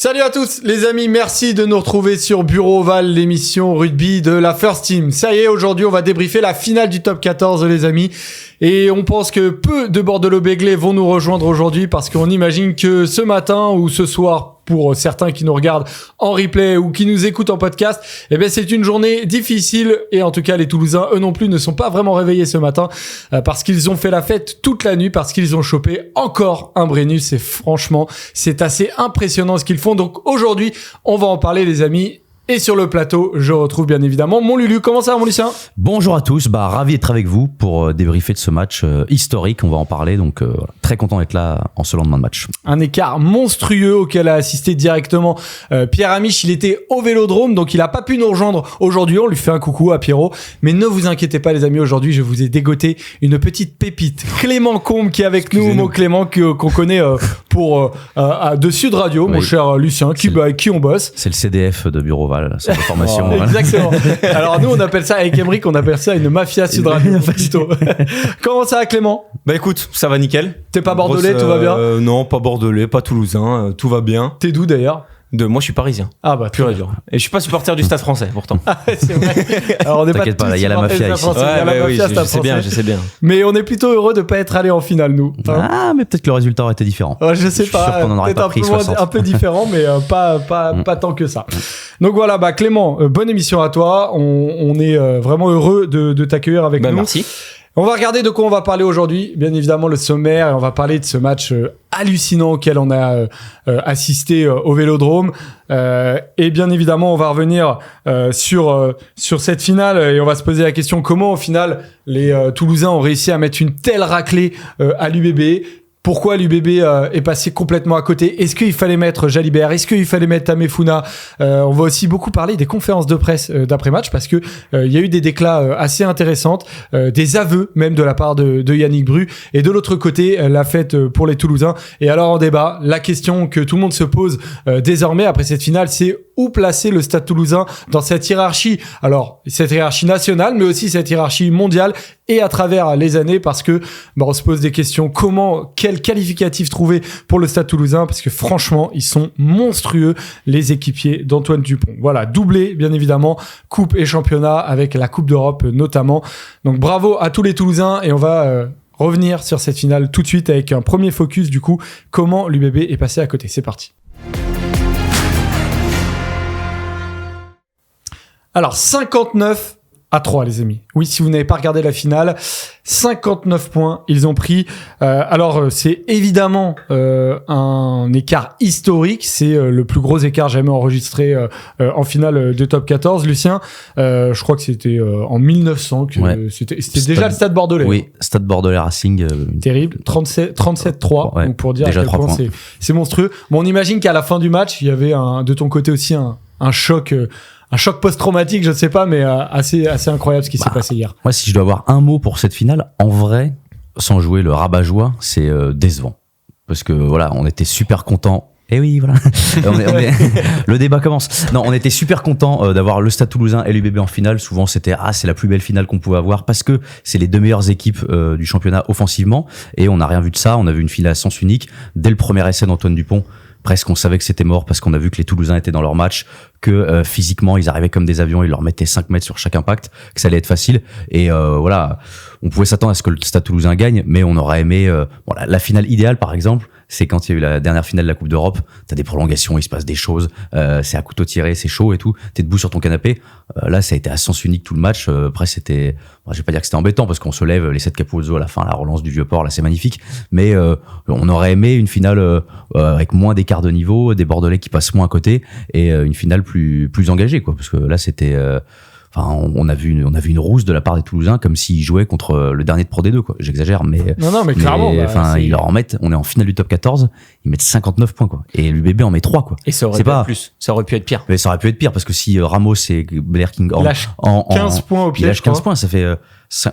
Salut à tous les amis, merci de nous retrouver sur Bureau Oval, l'émission rugby de la First Team. Ça y est, aujourd'hui on va débriefer la finale du top 14 les amis. Et on pense que peu de Bordelot-Bègles vont nous rejoindre aujourd'hui parce qu'on imagine que ce matin ou ce soir, pour certains qui nous regardent en replay ou qui nous écoutent en podcast, eh bien c'est une journée difficile et en tout cas les Toulousains, eux non plus, ne sont pas vraiment réveillés ce matin parce qu'ils ont fait la fête toute la nuit, parce qu'ils ont chopé encore un Brennus et franchement, c'est assez impressionnant ce qu'ils font. Donc aujourd'hui, on va en parler les amis. Et sur le plateau, je retrouve bien évidemment mon Lulu. Comment ça va mon Lucien ? Bonjour à tous, ravi d'être avec vous pour débriefer de ce match historique, on va en parler, donc très content d'être là en ce lendemain de match. Un écart monstrueux auquel a assisté directement Pierre Amiche, il était au Vélodrome, donc il a pas pu nous rejoindre aujourd'hui, on lui fait un coucou à Pierrot, mais ne vous inquiétez pas les amis, aujourd'hui je vous ai dégoté une petite pépite, Clément Combe qui est avec nous, mon Clément qu'on connaît pour de Sud Radio, oui. Mon cher Lucien, avec qui on bosse. C'est le CDF de Bureau Oval. C'est la formation. Oh, exactement. Alors nous on appelle ça avec Emeric, on appelle ça une mafia Sud Radio plutôt. Comment ça va Clément ? Bah écoute, ça va nickel. T'es pas bordelais, tout va bien ? Non, pas bordelais, pas toulousain, tout va bien. T'es d'où d'ailleurs ? Moi je suis parisien. Ah bah pur et dur. Et je suis pas supporter du Stade Français pourtant. C'est vrai. Alors on n'est pas il y a la mafia ici. Je sais bien. Mais on est plutôt heureux de pas être allé en finale nous. Mais peut-être que le résultat aurait été différent. Je sais pas. Sûr qu'on en aurait peut-être pas pris 60. un peu différent, mais pas tant que ça. Donc voilà, Clément, bonne émission à toi. On est vraiment heureux de t'accueillir avec nous. Merci. On va regarder de quoi on va parler aujourd'hui. Bien évidemment, le sommaire. Et on va parler de ce match hallucinant auquel on a assisté au Vélodrome. Et bien évidemment, on va revenir sur cette finale et on va se poser la question comment, au final, les Toulousains ont réussi à mettre une telle raclée à l'UBB. Pourquoi l'UBB est passé complètement à côté ? Est-ce qu'il fallait mettre Jalibert ? Est-ce qu'il fallait mettre Tamefouna ? On va aussi beaucoup parler des conférences de presse d'après-match parce que il y a eu des déclats assez intéressantes, des aveux même de la part de Yannick Bru. Et de l'autre côté, la fête pour les Toulousains. Et alors en débat, la question que tout le monde se pose désormais après cette finale, c'est où placer le Stade Toulousain dans cette hiérarchie ? Alors, cette hiérarchie nationale, mais aussi cette hiérarchie mondiale et à travers les années parce que on se pose des questions. Quel qualificatif trouver pour le Stade Toulousain ? Parce que franchement, ils sont monstrueux, les équipiers d'Antoine Dupont. Voilà, doublé, bien évidemment, coupe et championnat avec la Coupe d'Europe notamment. Donc bravo à tous les Toulousains et on va revenir sur cette finale tout de suite avec un premier focus du coup, comment l'UBB est passé à côté. C'est parti. Alors, 59-3, les amis. Oui, si vous n'avez pas regardé la finale, 59 points, ils ont pris. Alors, c'est évidemment un écart historique. C'est le plus gros écart jamais enregistré en finale de top 14. Lucien, je crois que c'était en 1900 que c'était déjà le Stade Bordelais. Oui, Stade Bordelais Racing. Terrible. 37-3. Ouais, donc pour dire déjà à quel point c'est monstrueux. Bon, on imagine qu'à la fin du match, il y avait de ton côté aussi un choc. Un choc post-traumatique, je ne sais pas, mais assez incroyable ce qui s'est passé hier. Moi, si je dois avoir un mot pour cette finale, en vrai, sans jouer le rabat-joie, c'est décevant. Parce que voilà, on était super contents. Eh oui, voilà. Le débat commence. Non, on était super contents d'avoir le Stade Toulousain et l'UBB en finale. Souvent, c'était c'est la plus belle finale qu'on pouvait avoir parce que c'est les deux meilleures équipes du championnat offensivement. Et on n'a rien vu de ça. On a vu une finale à sens unique. Dès le premier essai d'Antoine Dupont, presque on savait que c'était mort parce qu'on a vu que les Toulousains étaient dans leur match, que physiquement ils arrivaient comme des avions, ils leur mettaient 5 mètres sur chaque impact, que ça allait être facile. Et voilà, on pouvait s'attendre à ce que le Stade Toulousain gagne, mais on aurait aimé la finale idéale par exemple, c'est quand il y a eu la dernière finale de la Coupe d'Europe, t'as des prolongations, il se passe des choses, c'est à couteau tiré, c'est chaud et tout, t'es debout sur ton canapé. Là ça a été à sens unique tout le match. Après c'était, je vais pas dire que c'était embêtant parce qu'on se lève les 7 Capuzzo à la fin, la relance du Vieux-Port, là c'est magnifique, mais on aurait aimé une finale avec moins d'écart de niveau, des Bordelais qui passent moins à côté et une finale plus engagée quoi, parce que là c'était on a vu une rousse de la part des Toulousains comme s'ils jouaient contre le dernier de Pro D2 quoi. J'exagère mais mais clairement ils leur en mettent, on est en finale du top 14, ils mettent 59 points quoi et l'UBB en met 3 quoi. Et ça aurait pu être plus, ça aurait pu être pire. Mais ça aurait pu être pire parce que si Ramos et Blair King lâche 15 points au pied, il lâche 15 points, ça fait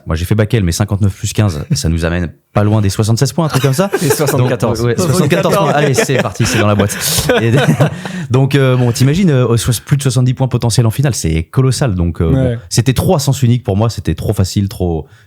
moi j'ai fait Bakel, mais 59 plus 15, ça nous amène pas loin des 76 points, un truc comme ça. Et 74. Donc, ouais, 74 points. Allez, c'est parti, c'est dans la boîte. Et donc, bon, t'imagines, plus de 70 points potentiels en finale, c'est colossal. Donc, bon, c'était trop à sens unique pour moi, c'était trop facile,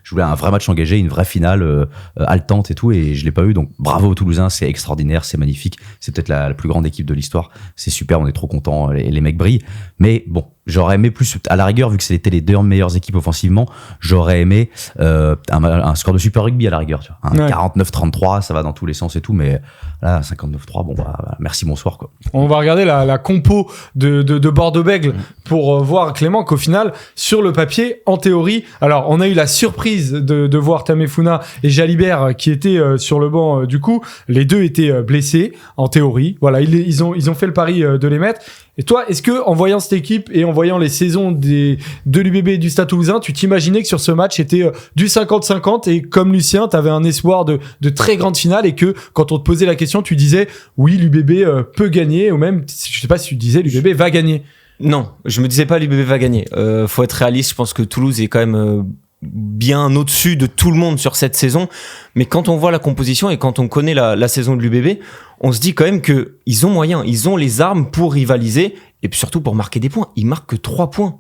je voulais un vrai match engagé, une vraie finale, haletante et tout, et je l'ai pas eu. Donc, bravo aux Toulousains, c'est extraordinaire, c'est magnifique. C'est peut-être la plus grande équipe de l'histoire. C'est super, on est trop contents, les mecs brillent. Mais bon, j'aurais aimé plus, à la rigueur, vu que c'était les 2 meilleures équipes offensivement, j'aurais aimé un score de Super Rugby à la rigueur, tu vois. 49-33, ça va dans tous les sens et tout, mais là, 59-3, bon, bah, merci, bonsoir, quoi. On va regarder la compo de Bordeaux-Bègles pour voir, Clément, qu'au final, sur le papier, en théorie, alors, on a eu la surprise de voir Tamefouna et Jalibert qui étaient sur le banc, du coup, les deux étaient blessés, en théorie. Voilà, ils ont fait le pari de les mettre. Et toi, est-ce que, en voyant cette équipe et en voyant les saisons de l'UBB et du Stade Toulousain, tu t'imaginais que sur ce match c'était du 50-50 et comme Lucien, t'avais un espoir de très grande finale et que quand on te posait la question, tu disais oui, l'UBB peut gagner ou même, je sais pas si tu disais l'UBB va gagner. Non, je me disais pas l'UBB va gagner. Faut être réaliste, je pense que Toulouse est quand même bien au-dessus de tout le monde sur cette saison. Mais quand on voit la composition et quand on connaît la saison de l'UBB, on se dit quand même que ils ont moyen, ils ont les armes pour rivaliser et puis surtout pour marquer des points. Ils marquent que 3 points.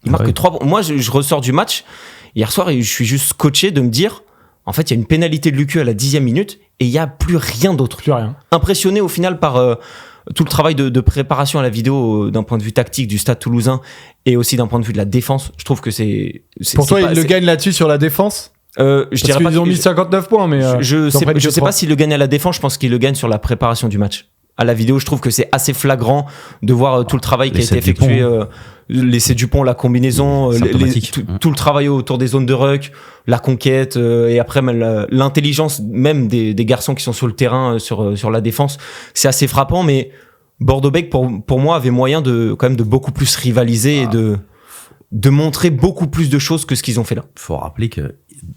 Ils marquent que 3 points. Moi, je ressors du match hier soir et je suis juste scotché de me dire, en fait, il y a une pénalité de l'UQ à la 10e minute et il y a plus rien d'autre. Plus rien. Impressionné au final par tout le travail de préparation à la vidéo d'un point de vue tactique du Stade Toulousain et aussi d'un point de vue de la défense. Je trouve que c'est pour toi, il le gagne là-dessus sur la défense. Je dirais pas qu'ils ont mis 59 points, mais je sais pas s'il le gagne à la défense. Je pense qu'il le gagne sur la préparation du match. À la vidéo, je trouve que c'est assez flagrant de voir tout le travail qui a été effectué. L'essai Dupont, la combinaison, tout le travail autour des zones de ruck, la conquête et après l'intelligence même des garçons qui sont sur le terrain sur la défense. C'est assez frappant, mais Bordeaux-Bègles pour moi avait moyen quand même de beaucoup plus rivaliser et de montrer beaucoup plus de choses que ce qu'ils ont fait là. Faut rappeler que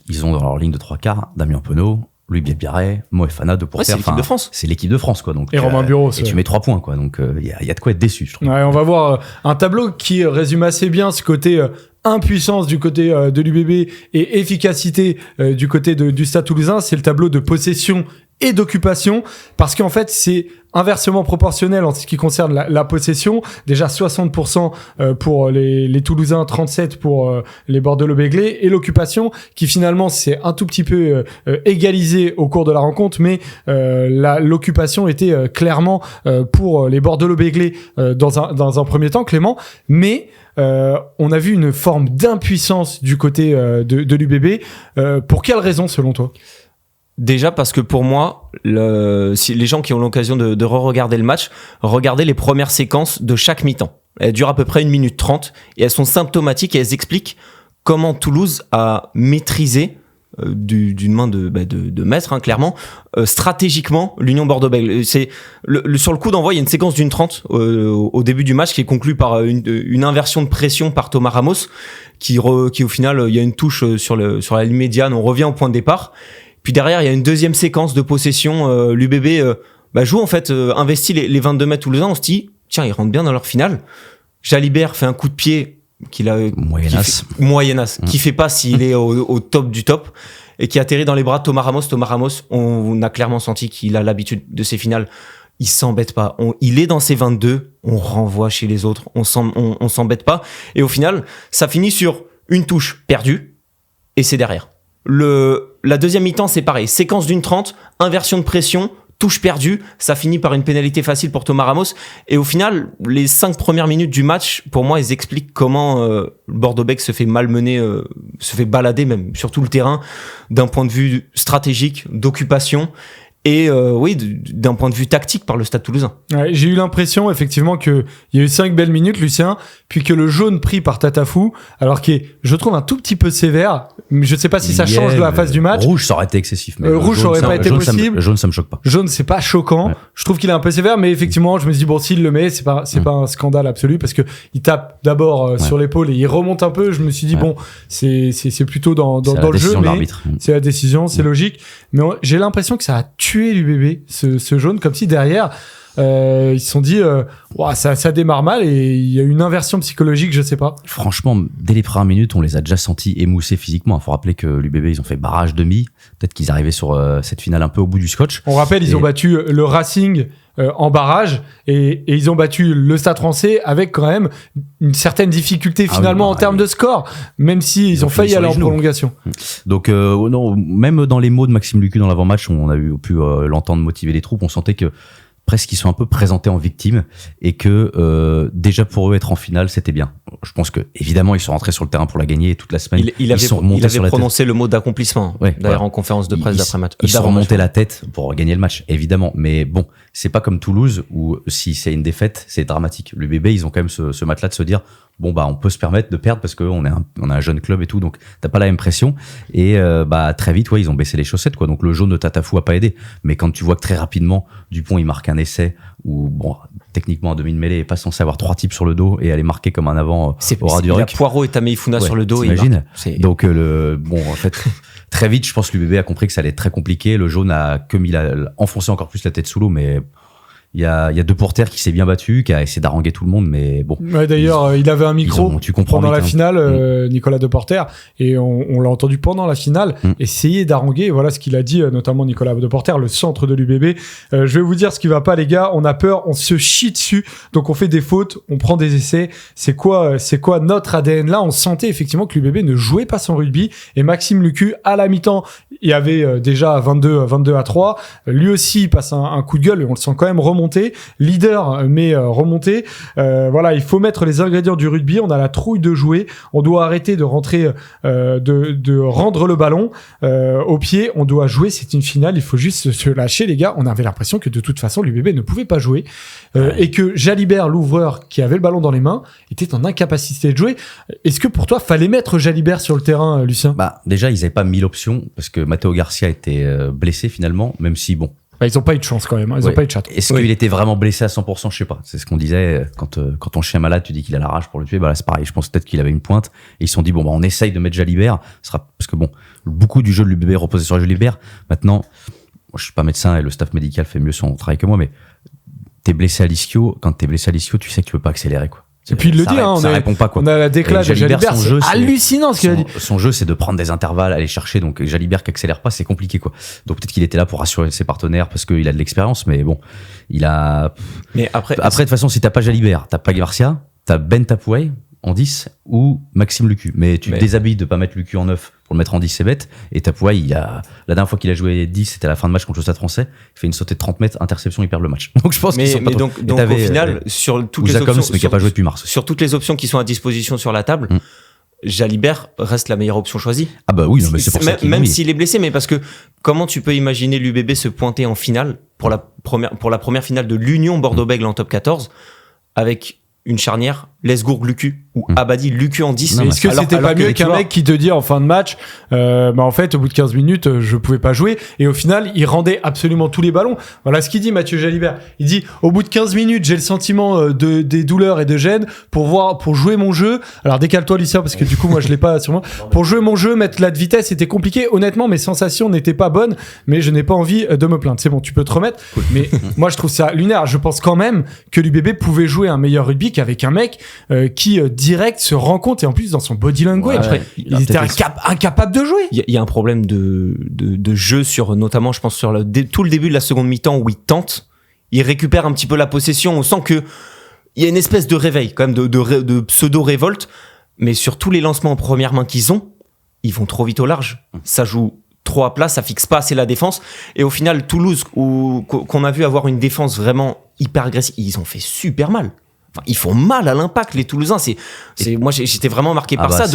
ils ont dans leur ligne de 3 quarts Damien Penaud, Louis Biarret, Moefana de Pourter. C'est l'équipe de France. C'est l'équipe de France, quoi. Donc, et Romain Bureau. Et tu mets 3 points, quoi. Donc, il y a de quoi être déçu, je trouve. Ouais, on va voir un tableau qui résume assez bien ce côté impuissance du côté de l'UBB et efficacité du côté du Stade Toulousain. C'est le tableau de possession et d'occupation, parce qu'en fait c'est inversement proportionnel en ce qui concerne la possession. Déjà 60% pour les Toulousains, 37% pour les Bordelais-Béglés, et l'occupation qui finalement c'est un tout petit peu égalisé au cours de la rencontre, mais l'occupation était clairement pour les Bordelais-Béglés dans un premier temps, Clément, mais on a vu une forme d'impuissance du côté de l'UBB. Pour quelle raison selon toi ? Déjà parce que pour moi, si les gens qui ont l'occasion de re-regarder le match, regardez les premières séquences de chaque mi-temps. Elles durent à peu près 1 minute 30 et elles sont symptomatiques et elles expliquent comment Toulouse a maîtrisé d'une main de maître, hein, clairement, stratégiquement l'Union Bordeaux-Bègles. C'est sur le coup d'envoi, il y a une séquence d'une 30 au début du match qui est conclue par une inversion de pression par Thomas Ramos qui au final, il y a une touche sur la ligne médiane, on revient au point de départ. Puis derrière, il y a une deuxième séquence de possession. L'UBB joue en fait, investit les 22 mètres toulousains. On se dit, tiens, ils rentrent bien dans leur finale. Jalibert fait un coup de pied moyennasse, qui fait pas s'il est au top du top et qui atterrit dans les bras de Thomas Ramos. Thomas Ramos, on a clairement senti qu'il a l'habitude de ces finales. Il s'embête pas. Il est dans ses 22. On renvoie chez les autres. On s'embête pas. Et au final, ça finit sur une touche perdue et c'est derrière. La deuxième mi-temps, c'est pareil. Séquence d'une 30, inversion de pression, touche perdue. Ça finit par une pénalité facile pour Thomas Ramos. Et au final, les 5 premières minutes du match, pour moi, elles expliquent comment Bordeaux-Bègles se fait malmener, se fait balader même sur tout le terrain, d'un point de vue stratégique, d'occupation. Et oui, d'un point de vue tactique par le Stade Toulousain. Ouais, j'ai eu l'impression effectivement qu'il y a eu 5 belles minutes, Lucien, puis que le jaune pris par Tatafou, alors qu'il est, je trouve, un tout petit peu sévère. Je sais pas si ça change de la phase du match. Rouge, ça aurait été excessif. Mais rouge, ça aurait pas été possible. Jaune, ça me choque pas. Jaune, c'est pas choquant. Ouais. Je trouve qu'il est un peu sévère, mais effectivement, je me suis dit, bon, s'il le met, c'est pas un scandale absolu, parce que il tape d'abord sur l'épaule et il remonte un peu. Je me suis dit, bon, c'est plutôt dans le jeu, mais c'est la décision, c'est logique. Mais j'ai l'impression que ça a tué l'UBB, ce jaune, comme si derrière, Ils se sont dit, ça démarre mal et il y a une inversion psychologique, je sais pas. Franchement, dès les premières minutes, on les a déjà sentis émoussés physiquement. Il faut rappeler que l'UBB, ils ont fait barrage demi. Peut-être qu'ils arrivaient sur cette finale un peu au bout du scotch. On rappelle, ils ont battu le Racing en barrage et ils ont battu le Stade Français avec quand même une certaine difficulté finalement en termes de score, même si ils ont failli aller en prolongation. Donc non, même dans les mots de Maxime Lucu dans l'avant-match, on a pu l'entendre motiver les troupes. On sentait que presque ils sont un peu présentés en victimes et que déjà pour eux être en finale c'était bien. Je pense que évidemment ils sont rentrés sur le terrain pour la gagner toute la semaine. Il avait prononcé le mot d'accomplissement d'ailleurs en conférence de presse d'après match. Ils sont remontés la tête pour gagner le match évidemment, mais bon c'est pas comme Toulouse où si c'est une défaite c'est dramatique. L'UBB ils ont quand même ce match-là de se dire bon on peut se permettre de perdre parce qu'on est un jeune club et tout, donc t'as pas la même pression et très vite ils ont baissé les chaussettes quoi. Donc le jaune de Tatafou a pas aidé, mais quand tu vois que très rapidement Dupont il marque un essai où techniquement un demi de mêlée est pas censé avoir 3 types sur le dos et aller marquer comme un avant au ras du ruck. Il y a Poirot et Tameifuna sur le dos. T'imagines. Donc en fait très vite je pense que l'UBB a compris que ça allait être très compliqué. Le jaune a enfoncé encore plus la tête sous l'eau, mais il y a De Porter qui s'est bien battu, qui a essayé d'haranguer tout le monde, mais bon. Ouais, d'ailleurs, il avait un micro pendant la finale, Nicolas De Porter, et on l'a entendu pendant la finale essayer d'haranguer. Voilà ce qu'il a dit, notamment Nicolas De Porter, le centre de l'UBB. Je vais vous dire ce qui va pas, les gars. On a peur, on se chie dessus, donc on fait des fautes, on prend des essais. C'est quoi notre ADN là? On sentait effectivement que l'UBB ne jouait pas son rugby. Et Maxime Lucu, à la mi-temps, il y avait déjà 22-3. Lui aussi, il passe un coup de gueule, et on le sent quand même remonté, leader mais remonté. Il faut mettre les ingrédients du rugby. On a la trouille de jouer, on doit arrêter de rentrer de rendre le ballon au pied, on doit jouer, c'est une finale, il faut juste se lâcher, les gars. On avait l'impression que de toute façon l'UBB ne pouvait pas jouer et que Jalibert, l'ouvreur qui avait le ballon dans les mains, était en incapacité de jouer. Est-ce que pour toi fallait mettre Jalibert sur le terrain, Lucien? Déjà ils avaient pas 1000 options parce que Matteo Garcia était blessé finalement, même si ils ont pas eu de chance quand même, ils ont pas eu de chat. Est-ce qu'il était vraiment blessé à 100%? Je sais pas. C'est ce qu'on disait quand ton chien est malade, tu dis qu'il a la rage pour le tuer. Là c'est pareil. Je pense peut-être qu'il avait une pointe et ils se sont dit on essaye de mettre Jalibert. Parce que beaucoup du jeu de l'UBB reposait sur Jalibert. Maintenant, je suis pas médecin et le staff médical fait mieux son travail que moi, mais t'es blessé à l'ischio. Quand t'es blessé à l'ischio, tu sais que tu peux pas accélérer quoi. Et puis il le dit, ça répond pas quoi. On a la déclat de Jalibert, c'est hallucinant ce qu'il a dit. Son jeu, c'est de prendre des intervalles, aller chercher. Donc Jalibert qui accélère pas, c'est compliqué quoi. Donc peut-être qu'il était là pour rassurer ses partenaires parce qu'il a de l'expérience, mais il a. Mais après de toute façon, si t'as pas Jalibert, t'as pas Garcia, t'as Ben Tapouay en 10 ou Maxime Lucu. Mais tu te déshabilles de pas mettre Lucu en 9 pour le mettre en 10, c'est bête. Et Tapouay, la dernière fois qu'il a joué 10, c'était à la fin de match contre le Stade Français. Il fait une sautée de 30 mètres, interception, il perd le match. Donc je pense qu'ils sont pas donc au final, sur toutes les options, mais qui a pas joué depuis mars. Sur toutes les options qui sont à disposition sur la table, Jalibert reste la meilleure option choisie. Oui, non, mais c'est pour ça même s'il est blessé, mais parce que comment tu peux imaginer l'UBB se pointer en finale pour la première finale de l'Union Bordeaux-Bègles en top 14 avec une charnière Lesgourg-Lucu ou Abadi Lucu en 10. Est-ce que c'était pas mieux qu'un mec qui te dit en fin de match en fait au bout de 15 minutes je pouvais pas jouer, et au final il rendait absolument tous les ballons. Voilà ce qu'il dit Mathieu Jalibert. Il dit au bout de 15 minutes j'ai le sentiment des douleurs et de gêne pour jouer mon jeu. Alors décale-toi Lucien parce que du coup moi je l'ai pas sur moi. Pour jouer mon jeu, mettre la de vitesse, c'était compliqué. Honnêtement mes sensations n'étaient pas bonnes, mais je n'ai pas envie de me plaindre. C'est bon, tu peux te remettre. Mais moi je trouve ça lunaire. Je pense quand même que l'UBB pouvait jouer un meilleur rugby qu'avec un mec qui direct se rend compte, et en plus dans son body language il était incapable de jouer. Il y a un problème de jeu sur, notamment je pense sur tout le début de la seconde mi-temps où il récupère un petit peu la possession. On sent que il y a une espèce de réveil quand même, de pseudo révolte, mais sur tous les lancements en première main qu'ils ont, ils vont trop vite au large. Ça joue trop à plat, ça fixe pas assez la défense, et au final Toulouse qu'on a vu avoir une défense vraiment hyper agressive, ils ont fait super mal. Enfin, ils font mal à l'impact, les Toulousains. Moi, j'étais vraiment marqué par ça.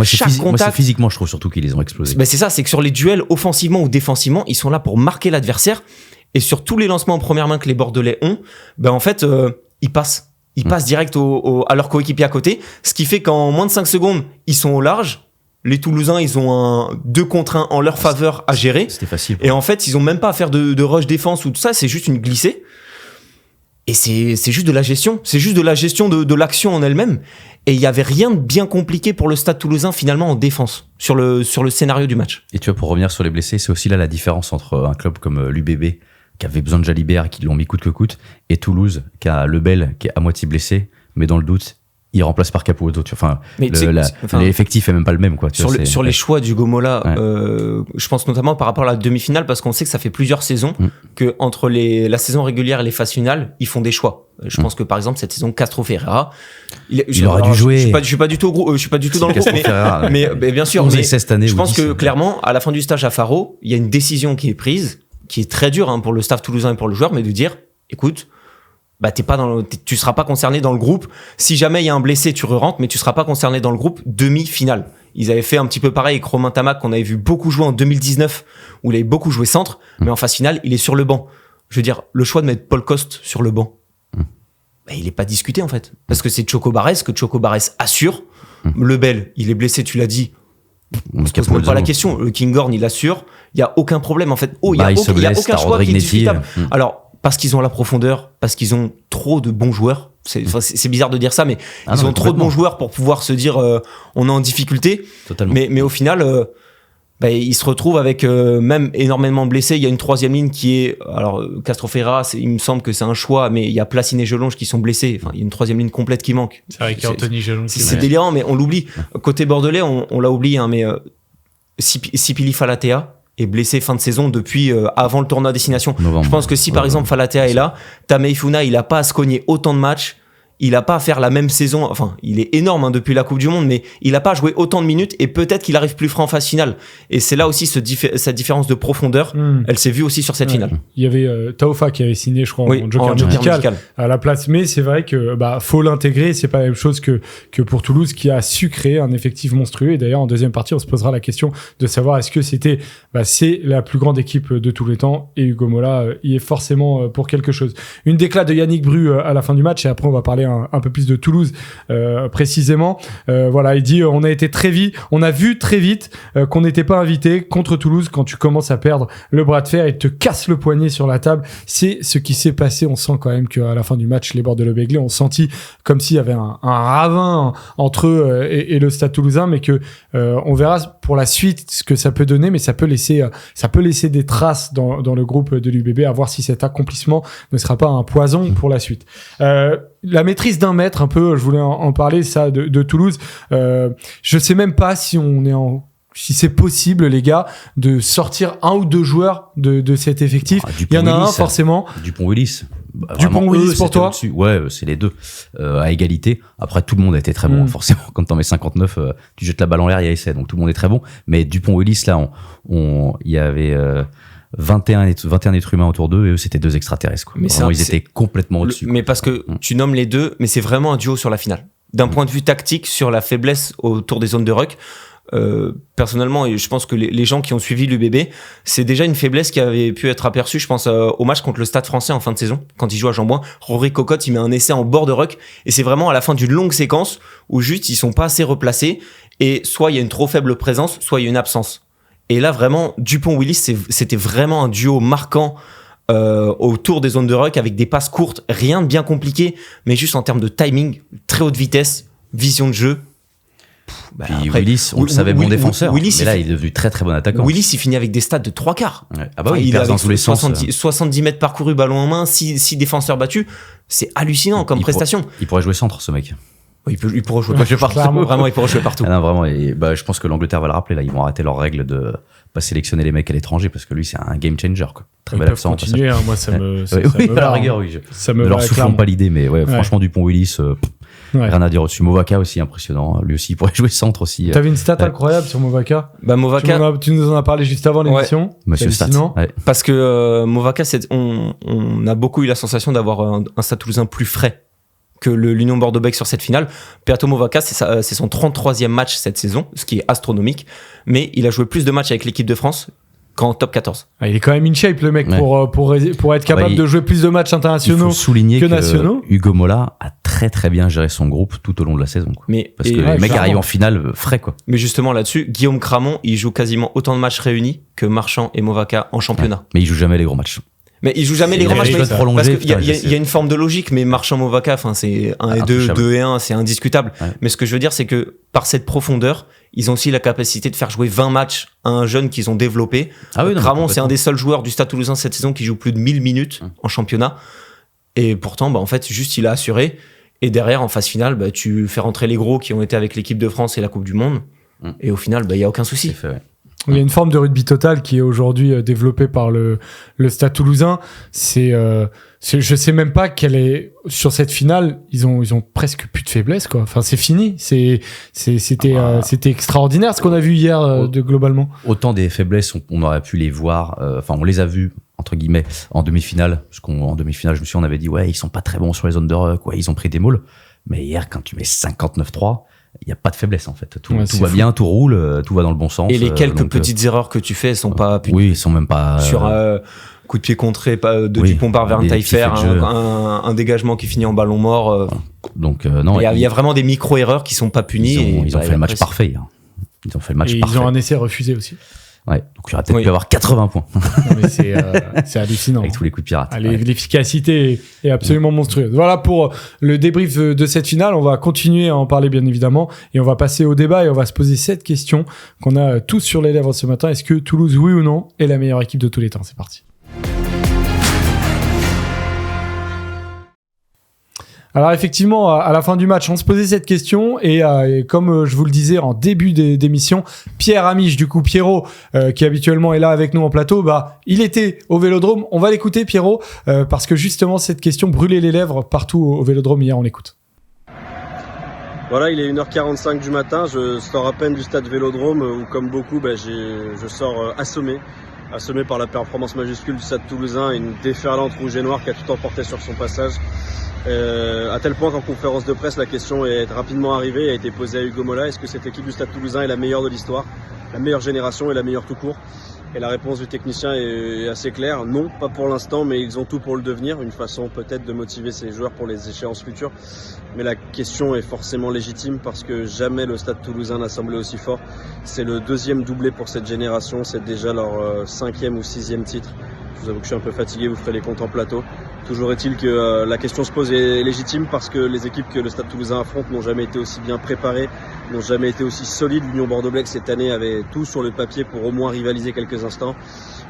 Chaque contact. C'est physiquement, je trouve surtout qu'ils les ont explosés. C'est ça, c'est que sur les duels, offensivement ou défensivement, ils sont là pour marquer l'adversaire. Et sur tous les lancements en première main que les Bordelais ont, en fait, ils passent. Ils passent direct à leur coéquipier à côté. Ce qui fait qu'en moins de 5 secondes, ils sont au large. Les Toulousains, ils ont un 2 contre 1 en leur faveur à gérer. C'était facile. Et en fait, ils ont même pas à faire de rush défense ou tout ça. C'est juste une glissée. Et c'est juste de la gestion. C'est juste de la gestion de l'action en elle-même. Et il y avait rien de bien compliqué pour le Stade Toulousain finalement en défense sur le scénario du match. Et tu vois, pour revenir sur les blessés, c'est aussi là la différence entre un club comme l'UBB, qui avait besoin de Jalibert et qui l'ont mis coûte que coûte, et Toulouse qui a Lebel qui est à moitié blessé, mais dans le doute, il remplace par Capuozzo. Enfin, l'effectif est même pas le même, quoi. Sur les choix du Gomola, je pense notamment par rapport à la demi-finale, parce qu'on sait que ça fait plusieurs saisons que entre la saison régulière et les phases finales, ils font des choix. Je pense que par exemple cette saison, Castro Ferreira, il aurait dû jouer. Je suis pas du tout dans le groupe, mais bien sûr. Mais cette année, je pense que clairement, à la fin du stage à Faro, il y a une décision qui est prise, qui est très dure pour le staff toulousain et pour le joueur, mais de dire, écoute, bah tu seras pas concerné dans le groupe. Si jamais il y a un blessé, tu re-rentres, mais tu seras pas concerné dans le groupe demi-finale. Ils avaient fait un petit peu pareil avec Romain Tamac, qu'on avait vu beaucoup jouer en 2019, où il avait beaucoup joué centre, mais en phase finale, il est sur le banc. Je veux dire, le choix de mettre Paul Coste sur le banc, bah, il est pas discuté en fait, parce que c'est Choco Barès, que Choco Barès assure. Lebel, il est blessé, tu l'as dit. On se pose même pas la question. Le Kinghorn, il assure. Il y a aucun problème en fait. Il y a aucun choix qui est discutable. Alors, parce qu'ils ont la profondeur, parce qu'ils ont trop de bons joueurs. C'est bizarre de dire ça, mais ils ont trop de bons joueurs pour pouvoir se dire on est en difficulté. Totalement. Mais au final, ils se retrouvent avec même énormément blessés. Il y a une troisième ligne qui est... Alors, Castro Ferreira, il me semble que c'est un choix, mais il y a Placine et Gelonge qui sont blessés. Enfin, il y a une troisième ligne complète qui manque. C'est vrai qu'il y a Anthony Gelonge. C'est délirant, mais on l'oublie. Côté bordelais, on l'a oublié, mais Sipili Falatea est blessé fin de saison depuis avant le tournoi à destination. Je pense que si par exemple Falatea est là, Tameifuna, il a pas à se cogner autant de matchs, il a pas à faire la même saison, enfin il est énorme depuis la Coupe du Monde, mais il a pas à jouer autant de minutes et peut-être qu'il arrive plus frais en phase finale. Et c'est là aussi cette différence de profondeur, elle s'est vue aussi sur cette finale. Il y avait Taufa qui avait signé, je crois, en joker médical à la place, mais c'est vrai que faut l'intégrer, c'est pas la même chose que pour Toulouse qui a su créer un effectif monstrueux. Et d'ailleurs en deuxième partie on se posera la question de savoir est-ce que c'est la plus grande équipe de tous les temps, et Hugo Mola y est forcément pour quelque chose. Une déclat de Yannick Bru à la fin du match, et après on va parler un peu plus de Toulouse précisément. Il dit on a vu très vite qu'on n'était pas invité contre Toulouse. Quand tu commences à perdre le bras de fer et te casses le poignet sur la table, c'est ce qui s'est passé. On sent quand même qu'à la fin du match, les Bordelais-Béglés ont senti comme s'il y avait un ravin entre eux et le Stade Toulousain, mais que on verra pour la suite ce que ça peut donner, mais ça peut laisser des traces dans le groupe de l'UBB, à voir si cet accomplissement ne sera pas un poison pour la suite. La maîtrise d'un maître, un peu, je voulais en parler, ça, de Toulouse. Je sais même pas si c'est possible, les gars, de sortir un ou deux joueurs de cet effectif. Il y en a un, forcément. Dupont-Willis. Dupont-Willis pour toi? Ouais, c'est les deux. À égalité. Après, tout le monde a été très bon, forcément. Quand t'en mets 59, tu jettes la balle en l'air, il y a essai. Donc tout le monde est très bon. Mais Dupont-Willis, là, il y avait 21 êtres humains autour d'eux, et eux c'était deux extraterrestres, quoi. Mais vraiment, ils étaient complètement au-dessus. Mais parce que tu nommes les deux, mais c'est vraiment un duo sur la finale. D'un point de vue tactique, sur la faiblesse autour des zones de ruck, personnellement, et je pense que les gens qui ont suivi l'UBB, c'est déjà une faiblesse qui avait pu être aperçue. Je pense au match contre le Stade Français en fin de saison, quand il joue à Jean-Bouin. Rory Cocotte, il met un essai en bord de ruck, et c'est vraiment à la fin d'une longue séquence où juste ils sont pas assez replacés, et soit il y a une trop faible présence, soit il y a une absence. Et là, vraiment, Dupont-Willis, c'était vraiment un duo marquant autour des zones de ruck, avec des passes courtes, rien de bien compliqué, mais juste en termes de timing, très haute vitesse, vision de jeu. Puis après, Willis, on le savait, bon défenseur, mais là, il est devenu très très bon attaquant. Willis, il finit avec des stats de 3/4. Ouais. Ah bah oui, il perd dans tous les sens. 70 mètres parcourus, ballon en main, 6 défenseurs battus. C'est hallucinant comme prestation. Il pourrait jouer centre, ce mec. Il pourrait jouer partout. Vraiment, il pourrait jouer partout. Ah non, vraiment. Et je pense que l'Angleterre va le rappeler. Là, ils vont arrêter leur règle de pas sélectionner les mecs à l'étranger, parce que lui, c'est un game changer, quoi. Très bel accent. Continuer, moi, ça me à la rigueur, oui. Ça me ne leur soufflons pas l'idée, mais franchement, Dupont-Willis, rien à dire dessus. Movaka aussi, impressionnant. Lui aussi, il pourrait jouer centre aussi. T'avais une stat incroyable sur Movaka. Movaka. Tu nous en as parlé juste avant l'émission. Monsieur Stat. Parce que Movaka, on a beaucoup eu la sensation d'avoir un Stade Toulousain plus frais que l'Union Bordeaux-Bègles sur cette finale. Peato Movaka, c'est son 33e match cette saison, ce qui est astronomique, mais il a joué plus de matchs avec l'équipe de France qu'en top 14. Il est quand même in shape, le mec, pour être capable de jouer plus de matchs internationaux que nationaux. Hugo Mola a très très bien géré son groupe tout au long de la saison, quoi. Parce que les mecs arrivent en finale frais, quoi. Mais justement là-dessus, Guillaume Cramont, il joue quasiment autant de matchs réunis que Marchand et Movaka en championnat. Mais il joue jamais les gros matchs. Mais il joue jamais les grands matchs. Parce qu'il y a une forme de logique, mais Marchand-Movaca, enfin, c'est 1 et 2, 2 et 1, c'est indiscutable. Ouais. Mais ce que je veux dire, c'est que par cette profondeur, ils ont aussi la capacité de faire jouer 20 matchs à un jeune qu'ils ont développé. Cramon, c'est un des seuls joueurs du Stade Toulousain cette saison qui joue plus de 1000 minutes en championnat. Et pourtant, en fait, juste, il a assuré. Et derrière, en phase finale, tu fais rentrer les gros qui ont été avec l'équipe de France et la Coupe du Monde. Et au final, il y a aucun souci. Fait, ouais. Il y a une forme de rugby total qui est aujourd'hui développée par le Stade Toulousain. Je sais même pas quelle est sur cette finale. Ils ont presque plus de faiblesse, quoi. Enfin, c'est fini. C'était extraordinaire ce qu'on a vu hier globalement. Autant des faiblesses, on aurait pu les voir. Enfin, on les a vus entre guillemets en demi-finale. Parce qu'en demi-finale, je me souviens, on avait dit ouais, ils sont pas très bons sur les zones de ruck. Ouais, ils ont pris des mauls. Mais hier, quand tu mets 59-3. Il n'y a pas de faiblesse en fait. Tout va bien, tout roule, tout va dans le bon sens. Et les quelques petites erreurs que tu fais sont pas punies. Oui, ils sont même pas. Sur un coup de pied contré Dupont-Part vers un Taillefer, un dégagement qui finit en ballon mort. Donc non. Il y a vraiment des micro-erreurs qui sont pas punies. Ils ont fait le match parfait. Ils ont fait le match parfait. Ils ont un essai refusé aussi. Ouais, donc il aurait peut-être pu avoir 80 points. Non, mais c'est hallucinant. Avec tous les coups de pirate. L'efficacité est absolument monstrueuse. Voilà pour le débrief de cette finale. On va continuer à en parler bien évidemment et on va passer au débat et on va se poser cette question qu'on a tous sur les lèvres ce matin. Est-ce que Toulouse, oui ou non, est la meilleure équipe de tous les temps? C'est parti. Alors effectivement, à la fin du match, on se posait cette question et comme je vous le disais en début d'émission, Pierre Amiche, du coup Pierrot, qui habituellement est là avec nous en plateau, il était au Vélodrome. On va l'écouter, Pierrot, parce que justement cette question brûlait les lèvres partout au Vélodrome hier. On l'écoute. Voilà, il est 1h45 du matin, je sors à peine du stade Vélodrome où comme beaucoup, je sors assommé par la performance majuscule du Stade Toulousain et une déferlante rouge et noire qui a tout emporté sur son passage. À tel point qu'en conférence de presse, la question est rapidement arrivée et a été posée à Hugo Mola. Est-ce que cette équipe du Stade Toulousain est la meilleure de l'histoire, la meilleure génération et la meilleure tout court? Et la réponse du technicien est assez claire. Non, pas pour l'instant, mais ils ont tout pour le devenir. Une façon peut-être de motiver ces joueurs pour les échéances futures. Mais la question est forcément légitime parce que jamais le Stade Toulousain n'a semblé aussi fort. C'est le 2e doublé pour cette génération. C'est déjà leur 5e ou 6e titre. Je vous avoue que je suis un peu fatigué, vous ferez les comptes en plateau. Toujours est-il que la question se pose est légitime parce que les équipes que le Stade Toulousain affronte n'ont jamais été aussi bien préparées, n'ont jamais été aussi solides. L'Union Bordeaux-Bègles cette année avait tout sur le papier pour au moins rivaliser quelques instants.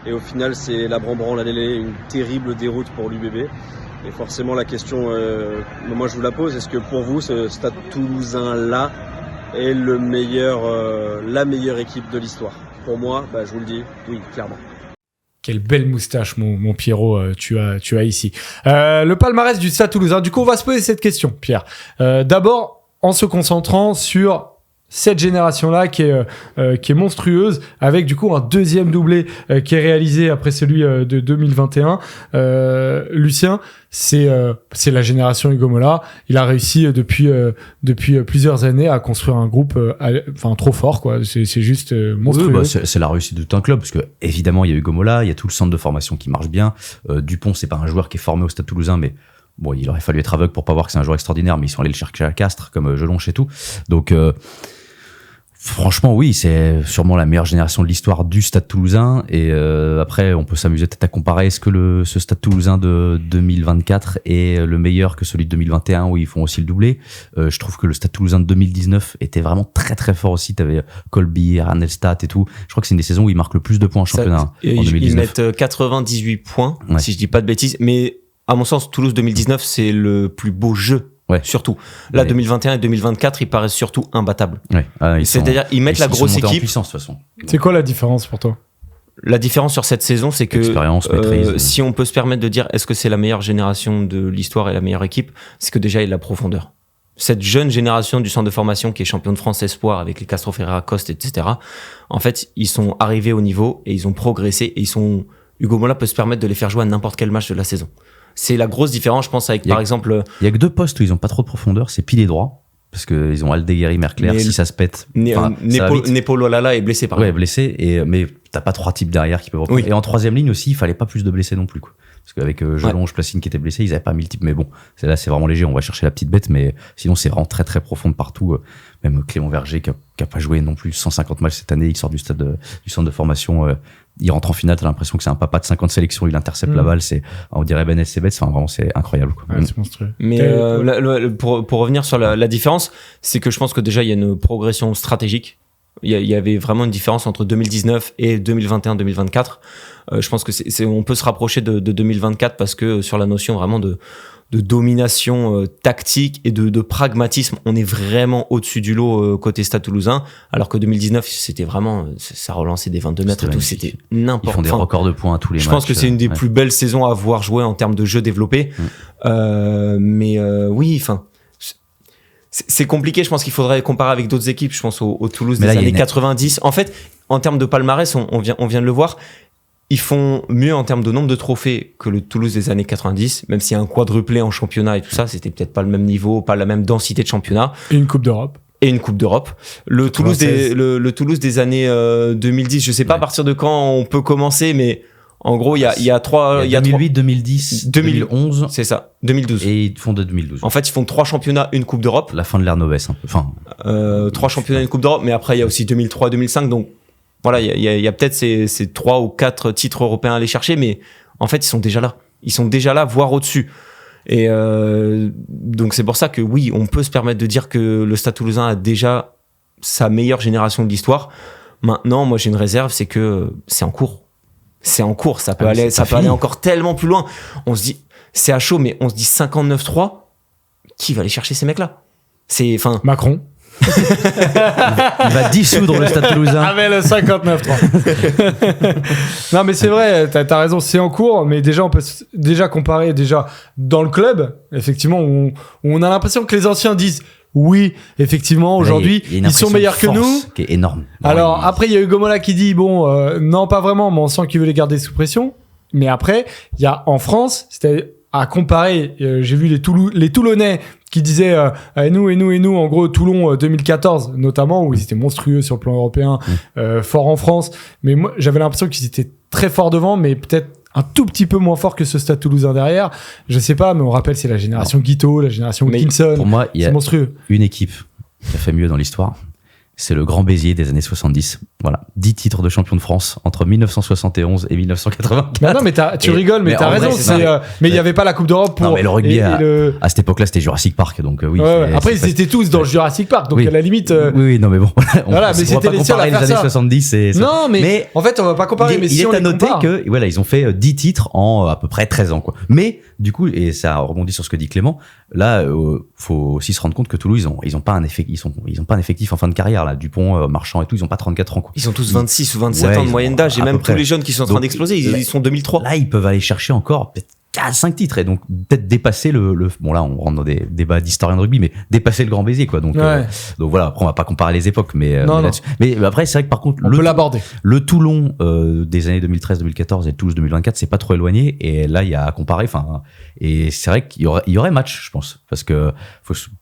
Et au final, c'est la branle-branle, une terrible déroute pour l'UBB. Et forcément, la question, moi je vous la pose, est-ce que pour vous, ce Stade Toulousain-là est la meilleure équipe de l'histoire? Pour moi, je vous le dis, oui, clairement. Quelle belle moustache, mon Pierrot, tu as ici. Le palmarès du Stade Toulousain. Du coup, on va se poser cette question, Pierre. D'abord, en se concentrant sur cette génération-là qui est monstrueuse, avec du coup un 2e doublé qui est réalisé après celui de 2021. Lucien, c'est la génération Hugo Mola. Il a réussi depuis plusieurs années à construire un groupe trop fort, quoi. C'est juste monstrueux. Oui, c'est la réussite de tout un club parce que évidemment il y a Hugo Mola, il y a tout le centre de formation qui marche bien. Dupont, c'est pas un joueur qui est formé au Stade Toulousain, mais bon, il aurait fallu être aveugle pour pas voir que c'est un joueur extraordinaire, mais ils sont allés le chercher à Castres comme Jelonche et tout. Donc franchement, oui, c'est sûrement la meilleure génération de l'histoire du Stade Toulousain. Et après, on peut s'amuser peut-être à comparer. Est-ce que ce Stade Toulousain de 2024 est le meilleur que celui de 2021 où ils font aussi le doublé? Je trouve que le Stade Toulousain de 2019 était vraiment très très fort aussi. T'avais Colby, Ranelstad et tout. Je crois que c'est une des saisons où ils marquent le plus de points en championnat en 2019. Ils mettent 98 points, si je dis pas de bêtises. Mais à mon sens, Toulouse 2019, c'est le plus beau jeu. Ouais. Surtout. Là, 2021 et 2024, ils paraissent surtout imbattables. Ouais. C'est-à-dire, ils mettent la grosse équipe. En puissance, de toute façon. C'est quoi la différence pour toi? La différence sur cette saison, c'est que si on peut se permettre de dire est-ce que c'est la meilleure génération de l'histoire et la meilleure équipe, c'est que déjà il y a de la profondeur. Cette jeune génération du centre de formation qui est champion de France espoir avec les Castro Ferreira, Coste, etc. En fait, ils sont arrivés au niveau et ils ont progressé et Hugo Mola peut se permettre de les faire jouer à n'importe quel match de la saison. C'est la grosse différence, je pense, avec par exemple. Il y a que 2 postes où ils ont pas trop de profondeur, c'est pile et droit. Parce qu'ils ont Aldeguerri, Merclair, si ça se pète. Nepolo Lala est blessé par exemple. Ouais, blessé, mais t'as pas 3 types derrière qui peuvent reprendre. Oui. Et en 3e ligne aussi, il fallait pas plus de blessés non plus, quoi. Parce qu'avec Jelonge, Placine qui était blessé, ils avaient pas mis le type. Mais bon, c'est vraiment léger, on va chercher la petite bête, mais sinon c'est vraiment très très profond de partout. Même Clément Verger qui a pas joué non plus 150 matchs cette année, il sort du centre de formation il rentre en finale, t'as l'impression que c'est un papa de 50 sélections, il intercepte la balle, on dirait Ben Sebet, enfin vraiment c'est incroyable quoi. Ouais, c'est monstrueux. Mais pour revenir sur la différence, c'est que je pense que déjà il y a une progression stratégique. Il y avait vraiment une différence entre 2019 et 2021-2024. Je pense que on peut se rapprocher de 2024 parce que sur la notion vraiment de domination tactique et de pragmatisme, on est vraiment au-dessus du lot côté Stade Toulousain, alors que 2019 c'était vraiment, ça relançait des 22 mètres et tout, c'était n'importe quoi. Ils font des records de points à tous les matchs. Je pense que c'est une des plus belles saisons à voir jouer en termes de jeu développé. Mais oui, enfin, c'est compliqué. Je pense qu'il faudrait comparer avec d'autres équipes. Je pense au Toulouse des années 90. En fait, en termes de palmarès, on vient de le voir. Ils font mieux en termes de nombre de trophées que le Toulouse des années 90, même s'il y a un quadruplé en championnat et tout ça, c'était peut-être pas le même niveau, pas la même densité de championnat. Et une Coupe d'Europe. Le Toulouse des années 2010, je sais pas à partir de quand on peut commencer, mais en gros, il y a 2008, 2010, 2011. C'est ça, 2012. Et ils font de 2012. En fait, ils font 3 championnats, une Coupe d'Europe. La fin de l'ère Novès, un peu. Enfin, 3 championnats, une Coupe d'Europe, mais après, il y a aussi 2003, 2005, donc voilà, il y a peut-être ces 3 ou 4 titres européens à aller chercher, mais en fait, ils sont déjà là. Ils sont déjà là, voire au-dessus. Et donc, c'est pour ça que oui, on peut se permettre de dire que le Stade Toulousain a déjà sa meilleure génération de l'histoire. Maintenant, moi, j'ai une réserve, c'est que c'est en cours. Ça peut aller encore tellement plus loin. On se dit, c'est à chaud, mais on se dit 59-3, qui va aller chercher ces mecs-là? Macron. Il va dissoudre le Stade Toulousain. Avec le 59-3. Non, mais c'est vrai, t'as raison, c'est en cours, mais déjà, on peut déjà comparer dans le club, effectivement, où on a l'impression que les anciens disent oui, effectivement, aujourd'hui, ils sont meilleurs que nous. Qui est énorme. Alors, après, il y a Hugo Mola qui dit non, pas vraiment, mais on sent qu'il veut les garder sous pression. Mais après, il y a en France, c'était à comparer, j'ai vu les Toulonnais qui disaient nous, en gros, Toulon 2014, notamment, où ils étaient monstrueux sur le plan européen, forts en France. Mais moi, j'avais l'impression qu'ils étaient très forts devant, mais peut-être un tout petit peu moins fort que ce Stade Toulousain derrière. Je sais pas, mais on rappelle, c'est la génération Guito, la génération Wilkinson. Pour moi, il y a monstrueux. Une équipe qui a fait mieux dans l'histoire. C'est le Grand Béziers des années 70. Voilà. 10 titres de champion de France entre 1971 et 1984. Mais non, mais tu rigoles, mais t'as raison. Mais il n'y avait pas la Coupe d'Europe pour. Non, mais le rugby, à cette époque-là, c'était Jurassic Park. Donc, oui. Ouais. Après, ils étaient tous dans le Jurassic Park. Donc, à la limite. Oui, non, mais bon. Voilà, mais c'était les seuls à faire ça. Les années 70, non, mais en fait, on va pas comparer. Mais il est à noter que, voilà, ils ont fait 10 titres en à peu près 13 ans, quoi. Mais, du coup, et ça rebondit sur ce que dit Clément, là, faut aussi se rendre compte que Toulouse, ils ont pas un effectif en fin de carrière, là. Dupont, Marchand et tout, ils ont pas 34 ans, quoi. Ils ont tous 26 ou 27 ans de moyenne d'âge, et même tous les jeunes qui sont en train d'exploser, ils sont 2003. Là, ils peuvent aller chercher encore peut-être 4-5 titres, et donc peut-être dépasser bon, là, on rentre dans des débats d'historiens de rugby, mais dépasser le Grand Béziers, quoi. Donc voilà, après, on va pas comparer les époques, mais après, c'est vrai que par contre, on peut l'aborder. Le Toulon des années 2013-2014 et le Toulouse 2024, c'est pas trop éloigné, et là, il y a à comparer, et c'est vrai qu'il y aurait match, je pense, parce que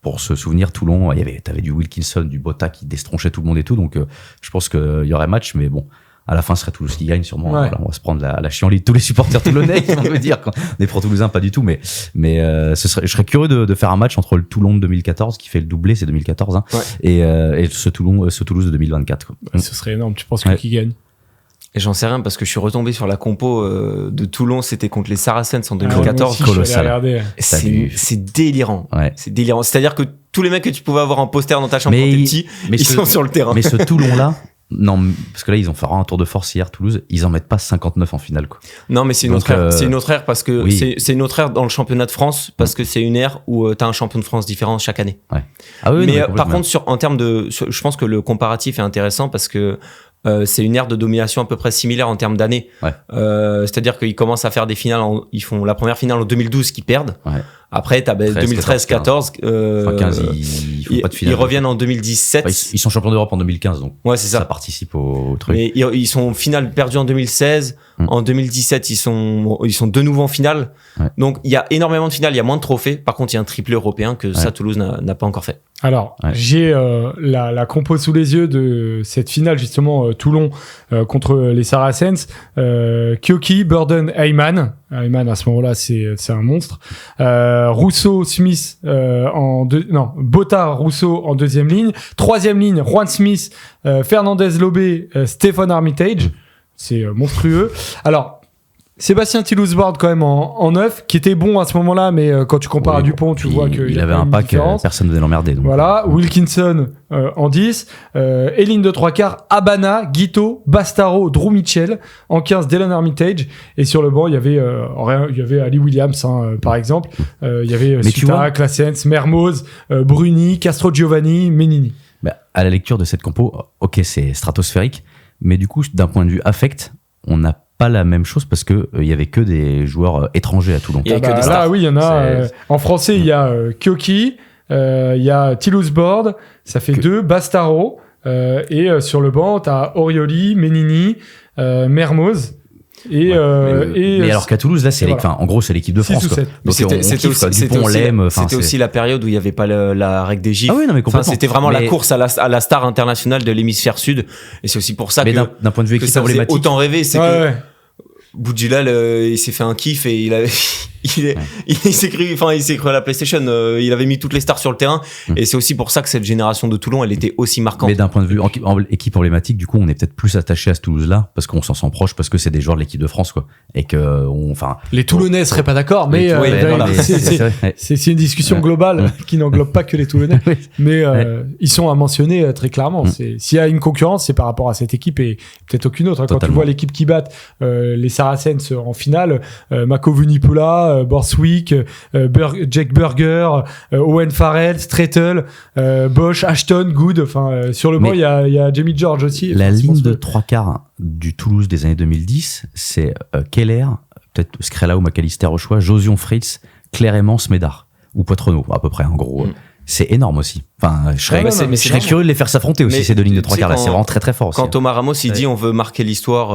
pour se souvenir, Toulon, t'avais du Wilkinson, du Botta qui destronchait tout le monde et tout, donc je pense qu'il y aurait match, mais bon, à la fin, ce serait Toulouse qui gagne, sûrement. Ouais. Voilà, on va se prendre la chienlit de tous les supporters toulonnais qui vont me dire qu'on est pro-toulousain, pas du tout, mais je serais curieux de faire un match entre le Toulon de 2014, qui fait le doublé, c'est 2014, et ce Toulouse de 2024, quoi. Ce serait énorme. Tu penses qui gagne? Et j'en sais rien parce que je suis retombé sur la compo de Toulon, c'était contre les Saracens en 2014. Colossal. C'est délirant. Ouais. C'est délirant. C'est-à-dire que tous les mecs que tu pouvais avoir en poster dans ta chambre quand t'es petit, ils sont sur le terrain. Mais ce Toulon-là, non, parce que là, ils ont fait un tour de force hier, Toulouse. Ils en mettent pas 59 en finale, quoi. Non, mais c'est une autre ère. C'est une autre ère parce que c'est une autre ère dans le championnat de France parce que c'est une ère où t'as un champion de France différent chaque année. Ouais. Ah oui, mais par contre, en termes je pense que le comparatif est intéressant parce que c'est une ère de domination à peu près similaire en termes d'années. Ouais. C'est-à-dire qu'ils commencent à faire des finales. Ils font la première finale en 2012 qu'ils perdent. Ouais. Après, t'as 2013-14. 15, ils font pas de finale. Ils reviennent en 2017. Enfin, ils sont champions d'Europe en 2015, donc ouais, c'est ça. Ça participe au truc. Mais ils sont en finale perdue en 2016. En 2017, ils sont de nouveau en finale. Ouais. Donc, il y a énormément de finales. Il y a moins de trophées. Par contre, il y a un triplé européen que ça, Toulouse n'a pas encore fait. Alors, j'ai la compo sous les yeux de cette finale, justement, Toulon contre les Saracens. Kyoki, Burden, Heyman. Heyman, à ce moment-là, c'est un monstre. Rousseau, Smith Botta, Rousseau en deuxième ligne. Troisième ligne, Juan Smith, Fernandez, Lobé, Stéphane Armitage. C'est monstrueux. Alors, Sébastien Toulouse-Bord quand même en 9, qui était bon à ce moment-là, mais quand tu compares à Dupont, tu vois qu'il il y a avait quand un même une pack, différence. personne ne venait l'emmerder. Donc. Voilà, Wilkinson en 10, et ligne de 3/4, Habana, Guito, Bastaro, Drew Mitchell, en 15, Dylan Armitage, et sur le banc, il y avait Ali Williams, par exemple, il y avait Mais tu Suta, vois- Claessens, Mermoz, Bruni, Castro Giovanni, Menini. Bah, à la lecture de cette compo, ok, c'est stratosphérique, mais du coup, d'un point de vue affect, on n'a pas la même chose parce que il y avait que des joueurs étrangers à Toulon. Il y a que des Là, stars. oui, il y en a. C'est- En français, il y a Kyoki, il y a Toulouse-Bord, ça fait 2, Bastaro, et sur le banc, t'as Orioli, Menini, Mermoz, et mais alors qu'à Toulouse, là, c'est et voilà. en gros, c'est l'équipe de 6 France. ou Quoi. 7. Mais Donc on kiffe, quoi. Dupont, on l'aime. Enfin, c'était c'est- aussi la période où il n'y avait pas la règle des gifs. Ah oui, non, mais Enfin, complètement. c'était vraiment la Mais- course à la star internationale de l'hémisphère sud. Et c'est aussi pour ça Mais que, d'un point de vue que équipe ça faisait emblématique, autant rêver. C'est Ouais, que ouais. Boudjilal, il s'est fait un kiff et il s'est cru à la PlayStation. Il avait mis toutes les stars sur le terrain. Et c'est aussi pour ça que cette génération de Toulon, elle était aussi marquante. mais d'un point de vue équipe emblématique, du coup, on est peut-être plus attaché à ce Toulouse-là parce qu'on s'en sent proche, parce que c'est des joueurs de l'équipe de France, quoi. Et que, enfin, Les Toulonnais seraient pas d'accord, mais ouais, non, mais c'est vrai, ouais. c'est une discussion Ouais. globale qui n'englobe pas que les Toulonnais. Oui. Mais ils sont à mentionner très clairement. S'il y a une concurrence, c'est par rapport à cette équipe et peut-être aucune autre. Quand tu Totalement. vois l'équipe qui bat les Saracens en finale, Mako Vunipola, Borswick, Jack Burger, Owen Farrell, Strettle, Bosch, Ashton, Good. Enfin, sur le banc, Mais il y a Jamie George aussi. la Enfin, je ligne pense de que- 3/4 du Toulouse des années 2010, c'est Keller, peut-être Scrella ou McAllister au choix, Josion Fritz, Clément Médard ou Poitrenaud, à peu près, en gros. C'est énorme aussi. Enfin, je serais, Ouais, mais je serais c'est curieux de les faire s'affronter aussi, Mais ces deux lignes de tu sais, 3/4 là. quand- C'est vraiment très très fort aussi. Quand Thomas Ramos il Ouais. dit on veut marquer l'histoire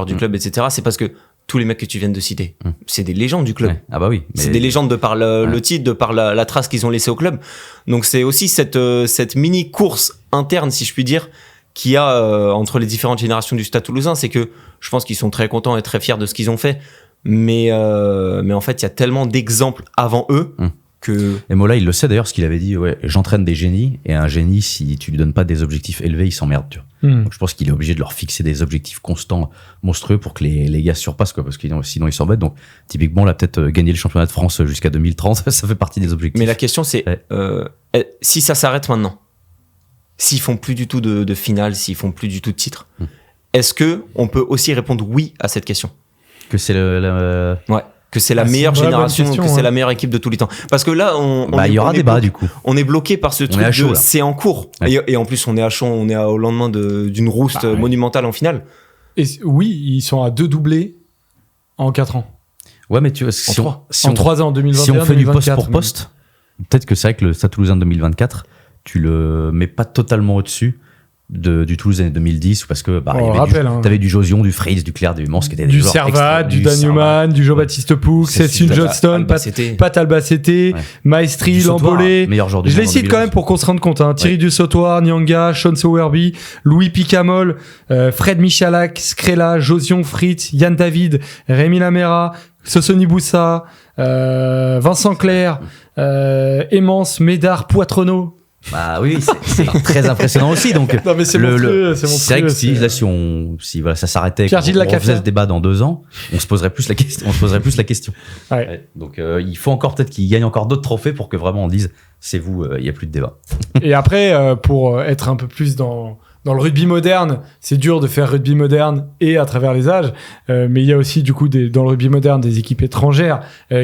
du club, etc. C'est parce que tous les mecs que tu viens de citer, c'est des légendes du club. Ouais. Ah bah oui. mais- C'est des légendes de par le titre, de par la trace qu'ils ont laissée au club. Donc c'est aussi cette mini course interne, si je puis dire, qu'il y a entre les différentes générations du Stade Toulousain. C'est que je pense qu'ils sont très contents et très fiers de ce qu'ils ont fait. Mais en fait, il y a tellement d'exemples avant eux que Et Mola, il le sait d'ailleurs, ce qu'il avait dit, ouais, j'entraîne des génies, et un génie, si tu lui donnes pas des objectifs élevés, il s'emmerde, tu vois. Donc je pense qu'il est obligé de leur fixer des objectifs constants, monstrueux, pour que les gars se surpassent, quoi, parce que sinon ils s'embêtent. Donc, typiquement, là, peut-être gagner le championnat de France jusqu'à 2030, ça fait partie des objectifs. Mais la question c'est Ouais. si ça s'arrête maintenant, s'ils font plus du tout de finale, s'ils font plus du tout de titre, est-ce que on peut aussi répondre oui à cette question? Que c'est Ouais. Que c'est la Ah, c'est meilleure une vraie bonne génération, question, que c'est hein. la meilleure équipe de tous les temps. Parce que là, il y aura on est débat, bloqué- du coup. On est bloqué par ce truc est à chaud, de là. c'est en cours. Ouais. Et en plus, on est à chaud, on est au lendemain d'une rouste ouais. monumentale en finale. Et oui, ils sont à 2 doublés en 4 ans. Ouais, mais tu vois, si trois. En 3 ans, 2021, si on fait du poste 2024, pour poste, peut-être que c'est vrai que le Stade Toulousain de 2024, tu le mets pas totalement au-dessus du Toulouse années 2010, parce que bah, On il y le avait rappelle, hein. t'avais du Josion, du Fritz, du Claire, du Mans, qui étaient des Du joueurs Servat, du Dan Servat. Newman, du Jean-Baptiste Poux, C'est Cécile super. Johnston, Albacete. Pat Albacete, Ouais. Maestri, Du Sautoir, Lambolé. meilleur joueur du Je les monde en cite quand 2011. même pour qu'on se rende compte. Hein. Thierry Dussautoir, Nyanga, Sean Sowerby, Louis Picamol, Fred Michalak, Scrella, Josion Fritz, Yann David, Rémi Lamera, Sosoni Boussa, Vincent Clerc, Aimance, Médard, Poitrenaud. Bah oui, c'est très impressionnant aussi. Donc, Non, mais c'est le- monstrueux, c'est c'est vrai monstrueux, que c'est- si voilà, ça s'arrêtait, Pierre-Gilles qu'on Lacaffer. faisait ce débat dans 2 ans, on se poserait plus la question. Ouais. Ouais. Donc, il faut encore peut-être qu'il gagne encore d'autres trophées pour que vraiment on dise, c'est vous, il y a plus de débat. Et après, pour être un peu plus dans le rugby moderne, c'est dur de faire rugby moderne et à travers les âges, mais il y a aussi du coup dans le rugby moderne des équipes étrangères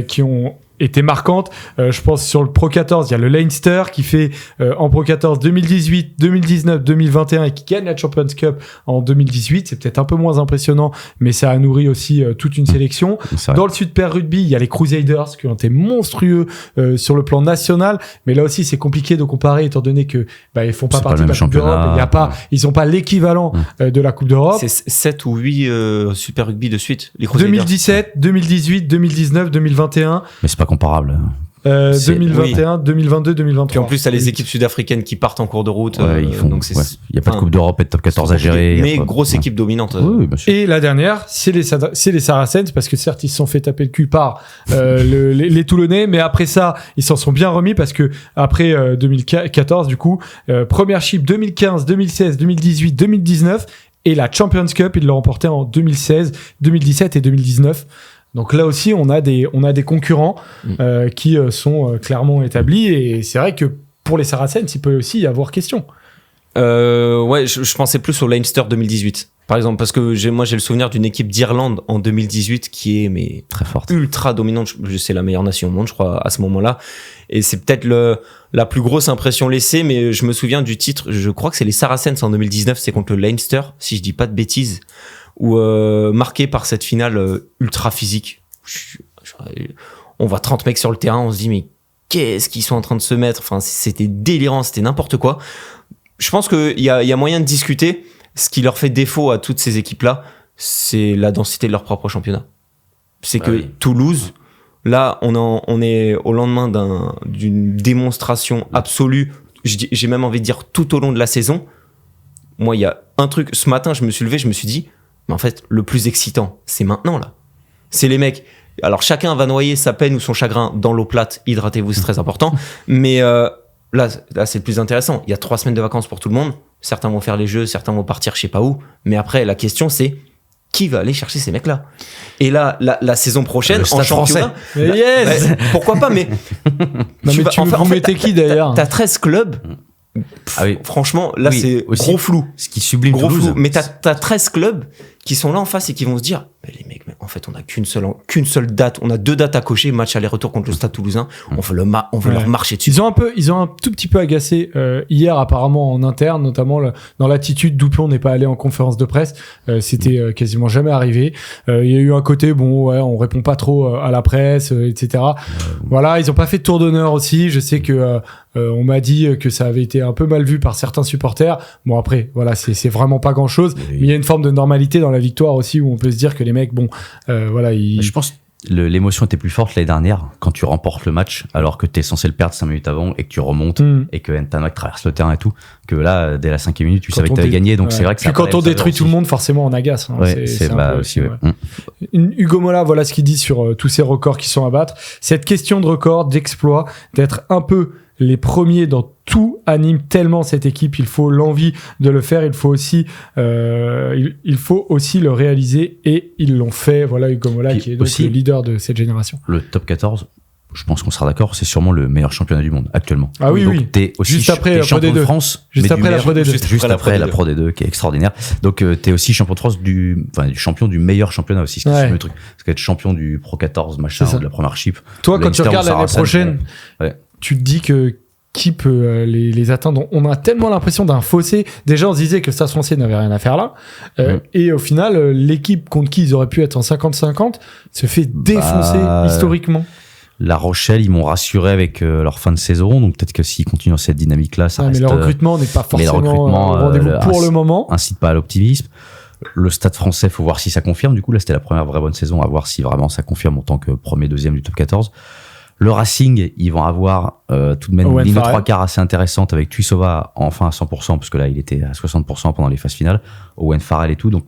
qui ont été marquantes. Je pense sur le Pro 14, il y a le Leinster qui fait en Pro 14 2018, 2019, 2021 et qui gagne la Champions Cup en 2018. C'est peut-être un peu moins impressionnant, mais ça a nourri aussi toute une sélection. C'est vrai. Dans le Super Rugby, il y a les Crusaders qui ont été monstrueux sur le plan national, mais là aussi c'est compliqué de comparer étant donné que ils font pas C'est pas partie le de même la Coupe d'Europe. championnat. Il y a pas, ils ont pas l'équivalent de la Coupe d'Europe. C'est 7 ou 8 Super Rugby de suite. Les Crusaders. 2017, 2018, 2019, 2021, Mais c'est pas comparable. 2021, 2022, 2023. Puis en plus, t'as les équipes sud-africaines qui partent en cours de route. Ouais, ils font. donc c'est ouais. Il y a pas de enfin, Coupe d'Europe et de top 14 à gérer. il y a Mais pas- grosse ouais. équipe dominante. Oui, bien sûr. Et la dernière, c'est les Saracens, parce que certes, ils se sont fait taper le cul par les Toulonnais, mais après ça, ils s'en sont bien remis, parce que après 2014, du coup, première chip 2015, 2016, 2018, 2019, Et la Champions Cup, ils l'ont remporté en 2016, 2017 et 2019. Donc là aussi, on a des concurrents qui sont clairement établis. Et c'est vrai que pour les Saracens, il peut aussi y avoir question. Ouais, je pensais plus au Leinster 2018. Par exemple, parce que j'ai le souvenir d'une équipe d'Irlande en 2018 qui est très forte, ultra dominante. C'est la meilleure nation au monde, je crois, à ce moment-là. Et c'est peut-être la plus grosse impression laissée, mais je me souviens du titre. Je crois que c'est les Saracens en 2019, c'est contre le Leinster, si je dis pas de bêtises, où marqué par cette finale ultra physique. On voit 30 mecs sur le terrain, on se dit mais qu'est-ce qu'ils sont en train de se mettre. Enfin, c'était délirant, c'était n'importe quoi. Je pense qu'il y a moyen de discuter. Ce qui leur fait défaut à toutes ces équipes-là, c'est la densité de leur propre championnat. C'est que Toulouse, là, on est au lendemain d'une démonstration absolue. J'ai même envie de dire tout au long de la saison. Moi, il y a un truc. Ce matin, je me suis levé, je me suis dit, mais en fait, le plus excitant, c'est maintenant, là. C'est les mecs. Alors, chacun va noyer sa peine ou son chagrin dans l'eau plate. Hydratez-vous, c'est très important. Mais là, c'est le plus intéressant. Il y a 3 semaines de vacances pour tout le monde. Certains vont faire les jeux, certains vont partir je sais pas où. Mais après, la question, c'est qui va aller chercher ces mecs-là? Et là, la saison prochaine, en championnat... Yes pourquoi pas, mais... vous mettez qui, d'ailleurs? T'as 13 clubs. Franchement, là, c'est aussi, gros flou. Ce qui sublime gros Toulouse. Flou. Mais t'as 13 clubs qui sont là en face et qui vont se dire, mais les mecs, en fait, on a qu'une seule date. On a 2 dates à cocher, match aller-retour contre le Stade Toulousain. On veut leur marcher dessus. Ils ont un tout petit peu agacé hier, apparemment, en interne, notamment dans l'attitude d'Oupion n'est pas allé en conférence de presse. C'était quasiment jamais arrivé. Il y a eu un côté, on répond pas trop à la presse, etc. Voilà, ils ont pas fait de tour d'honneur aussi. Je sais que on m'a dit que ça avait été un peu mal vu par certains supporters. Bon, après, voilà, c'est vraiment pas grand chose. Mais il y a une forme de normalité dans la victoire aussi où on peut se dire que les mecs, voilà, Je pense que l'émotion était plus forte l'année dernière quand tu remportes le match alors que t'es censé le perdre 5 minutes avant et que tu remontes et que Ntamak traverse le terrain et tout. Que là, dès la 5e minute, tu savais que t'avais gagné. Donc c'est vrai que ça. Puis quand on détruit tout le monde, forcément, on agace. Hein. Ouais, c'est un peu aussi. Hugo Mola, voilà ce qu'il dit sur tous ces records qui sont à battre. Cette question de record, d'exploit, d'être un peu les premiers dans tout anime tellement cette équipe. Il faut l'envie de le faire. Il faut aussi le réaliser et ils l'ont fait. Voilà Hugo Mola qui est donc le leader de cette génération. Le top 14, je pense qu'on sera d'accord, c'est sûrement le meilleur championnat du monde actuellement. Ah oui, donc, oui. T'es aussi juste après la Pro champion D2. de France. Juste après la Pro D2. Juste après la Pro D2 qui est extraordinaire. Donc t'es aussi champion de France du champion du meilleur championnat aussi. Ce qui est le truc. Parce qu'être champion du Pro 14 machin ou de la Premiership. Toi, quand tu regardes l'année prochaine, tu te dis que qui peut les atteindre. On a tellement l'impression d'un fossé. Déjà, on se disait que Stade Français n'avait rien à faire là. Et au final, l'équipe contre qui ils auraient pu être en 50-50 se fait défoncer historiquement. La Rochelle, ils m'ont rassuré avec leur fin de saison. Donc peut-être que s'ils continuent dans cette dynamique-là, ça reste... Mais le recrutement n'est pas forcément au rendez-vous pour le moment. Incite pas à l'optimisme. Le Stade Français, faut voir si ça confirme. Du coup, là, c'était la première vraie bonne saison, à voir si vraiment ça confirme en tant que premier, deuxième du top 14. Le Racing, ils vont avoir tout de même une ligne de 3 quarts assez intéressante avec Tuisova enfin à 100%, parce que là, il était à 60% pendant les phases finales. Owen Farrell et tout. Donc,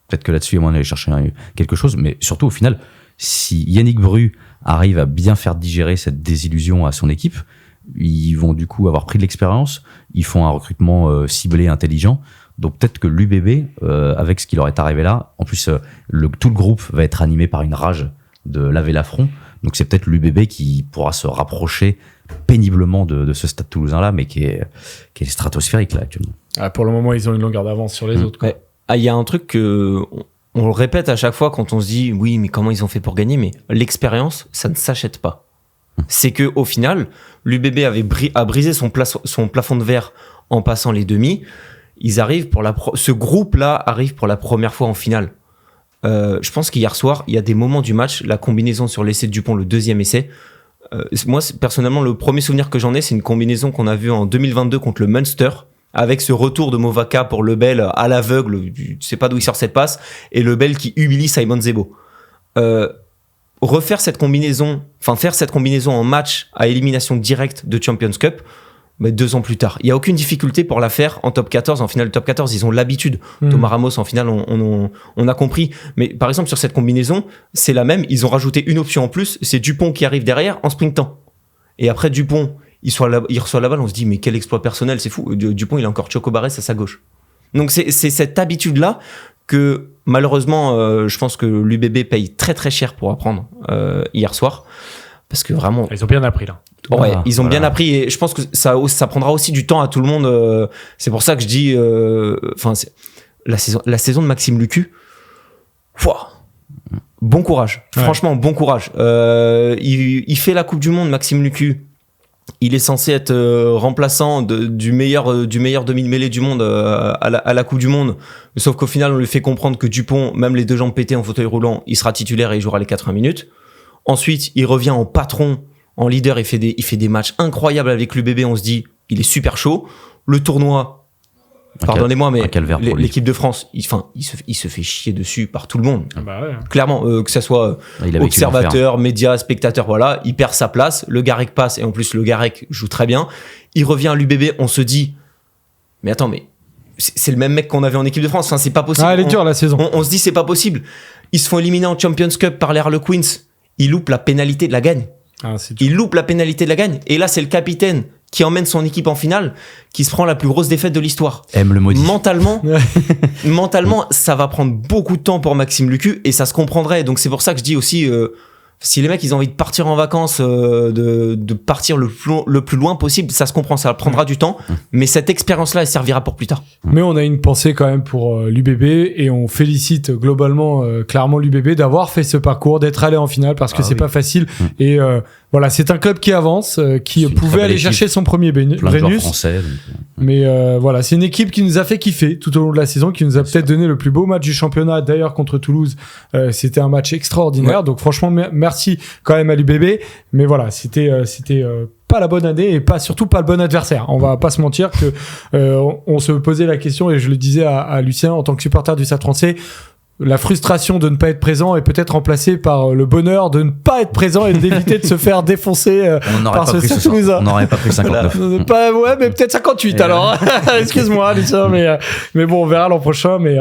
peut-être que là-dessus, il y a moyen d'aller chercher quelque chose. Mais surtout, au final, si Yannick Bru arrive à bien faire digérer cette désillusion à son équipe, ils vont du coup avoir pris de l'expérience. Ils font un recrutement ciblé, intelligent. Donc, peut-être que l'UBB, avec ce qui leur est arrivé là, en plus, tout le groupe va être animé par une rage de laver l'affront. Donc c'est peut-être l'UBB qui pourra se rapprocher péniblement de ce Stade Toulousain-là, mais qui est stratosphérique là actuellement. Pour le moment, ils ont une longueur d'avance sur les autres. Il y a un truc que on le répète à chaque fois quand on se dit oui, mais comment ils ont fait pour gagner? Mais l'expérience, ça ne s'achète pas. C'est que au final, l'UBB a brisé son plafond de verre en passant les demi. Ils arrivent ce groupe-là arrive pour la première fois en finale. Je pense qu'hier soir, il y a des moments du match, la combinaison sur l'essai de Dupont, le deuxième essai. Moi, personnellement, le premier souvenir que j'en ai, c'est une combinaison qu'on a vue en 2022 contre le Munster, avec ce retour de Movaka pour Lebel à l'aveugle, tu sais pas d'où il sort cette passe, et Lebel qui humilie Simon Zebo. Faire cette combinaison en match à élimination directe de Champions Cup, mais 2 ans plus tard. Il n'y a aucune difficulté pour la faire en top 14. En finale top 14, ils ont l'habitude. Thomas Ramos, en finale, on a compris. Mais par exemple, sur cette combinaison, c'est la même. Ils ont rajouté une option en plus. C'est Dupont qui arrive derrière en sprintant. Et après, Dupont, il reçoit la balle. On se dit, mais quel exploit personnel, c'est fou. Dupont, il a encore Choco Barres à sa gauche. Donc c'est cette habitude-là que malheureusement, je pense que l'UBB paye très très cher pour apprendre hier soir. Parce que vraiment... Ils ont bien appris là. Ouais, ils ont bien appris et je pense que ça prendra aussi du temps à tout le monde. C'est pour ça que je dis... la saison de Maxime Lucu, bon courage. Ouais. Franchement, bon courage. Il fait la Coupe du Monde, Maxime Lucu. Il est censé être remplaçant du meilleur demi-mêlée du monde à la Coupe du Monde. Sauf qu'au final, on lui fait comprendre que Dupont, même les 2 jambes pétées en fauteuil roulant, il sera titulaire et il jouera les 80 minutes. Ensuite, il revient en patron, en leader, il fait des matchs incroyables avec l'UBB, on se dit, il est super chaud. Le tournoi, pardonnez-moi, mais l'équipe de France, il se fait chier dessus par tout le monde. Bah ouais. Clairement, que ça soit observateur, médias, spectateurs, voilà, il perd sa place, Le Garec passe, et en plus, Le Garec joue très bien. Il revient à l'UBB, on se dit, mais attends, mais c'est le même mec qu'on avait en équipe de France, enfin, c'est pas possible. Ah, elle est dure la saison. On se dit, c'est pas possible. Ils se font éliminer en Champions Cup par les Harlequins. Il loupe la pénalité de la gagne. Il loupe la pénalité de la gagne. Et là, c'est le capitaine qui emmène son équipe en finale, qui se prend la plus grosse défaite de l'histoire. Aime le maudit. Mentalement, ça va prendre beaucoup de temps pour Maxime Lucu et ça se comprendrait. Donc c'est pour ça que je dis aussi, si les mecs ils ont envie de partir en vacances, de partir le plus loin possible, ça se comprend, ça prendra du temps, mais cette expérience-là, elle servira pour plus tard. Mais on a une pensée quand même pour l'UBB et on félicite globalement, clairement l'UBB d'avoir fait ce parcours, d'être allé en finale parce que c'est pas facile. Et voilà, c'est un club qui avance, qui pouvait aller chercher son premier Brennus. Français. Mais voilà, c'est une équipe qui nous a fait kiffer tout au long de la saison, qui nous a peut-être donné le plus beau match du championnat. D'ailleurs, contre Toulouse, c'était un match extraordinaire. Ouais. Donc franchement, merci quand même à l'UBB. Mais voilà, c'était pas la bonne année et surtout pas le bon adversaire. On va pas se mentir que on se posait la question et je le disais à Lucien en tant que supporter du Stade Français. La frustration de ne pas être présent est peut-être remplacée par le bonheur de ne pas être présent et d'éviter de se faire défoncer par ce Stade Toulousain. On n'aurait pas pris 59. Ouais, mais peut-être 58 alors. Excuse-moi, Lucien, mais bon, on verra l'an prochain. Mais